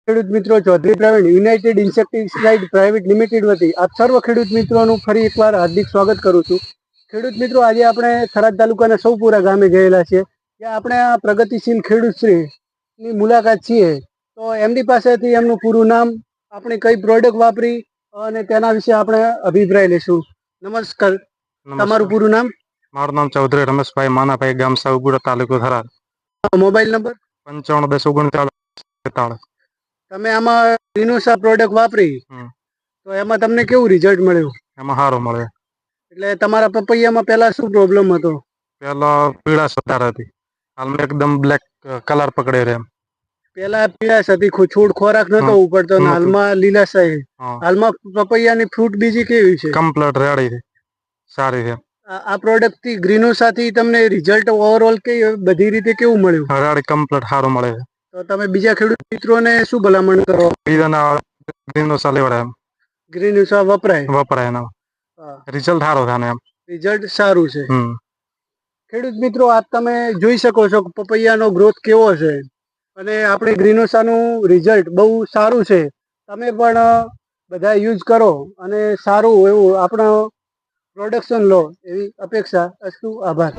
ખેડૂત મિત્રો Chaudhary Praveen united insecticide private limited વતી આપ સર્વ ખેડૂત મિત્રોનું ફરી એકવાર હાર્દિક સ્વાગત કરું છું। ખેડૂત મિત્રો, આજે આપણે થરાદ તાલુકાના સૌપુરા ગામે ગયેલા છીએ, ત્યાં આપણે આ પ્રગતિશીલ ખેડૂતશ્રીની મુલાકાત છીએ। તો એમની પાસેથી એમનું પૂરું નામ, આપણે કઈ પ્રોડક્ટ વાપરી અને તેના વિશે આપણે અભિપ્રાય લેશું। નમસ્કાર, તમારું પૂરું નામ? મારું નામ ચૌધરી રમેશભાઈ માનાભાઈ, ગામ સાવપુરા, તાલુકો થરાદ। Mobile number? 55103943। તમે આમાં ગ્રીનોસા પ્રોડક્ટ વાપરી તો એમાં તમને કેવું રિઝલ્ટ મળ્યું? એમાં સારું મળે। એટલે તમારા પપૈયામાં પહેલા શું પ્રોબ્લેમ હતો? પેલા પીળાશ વધારે હતી, હાલમાં એકદમ બ્લેક કલર પકડે રહે। પેલા પીળાશ હતી, છોડ ખોરાક નતો ઉપડતો, ને હાલમાં લીલાશાહી। હાલમાં પપૈયાની ફ્રૂટ બીજી કેવી છે? કમ્પ્લીટ રેડી છે, સારી છે। આ પ્રોડક્ટ થી ગ્રીનોસા થી તમને રિઝલ્ટ ઓવરઓલ કે બધી રીતે કેવું મળ્યું? રેડી કમ્પ્લીટ સારું મળે છે। તો તમે બીજા ખેડૂત મિત્રોને શું ભલામણ કરો? બીજાના ગ્રીનોસા લેવડાય, ગ્રીનોસા વપરાય એના રિઝલ્ટ સારું થાય એમ। રિઝલ્ટ સારું છે। ખેડૂત મિત્રો, આપ તમે જોઈ શકો છો કે પપૈયાનો ગ્રોથ કેવો છે, અને આપણે ગ્રીનોસાનું રિઝલ્ટ બહુ સારું છે। તમે પણ બધા યુઝ કરો અને સારું એવું આપણો પ્રોડક્શન લો એવી અપેક્ષા અસ્તુ। આભાર।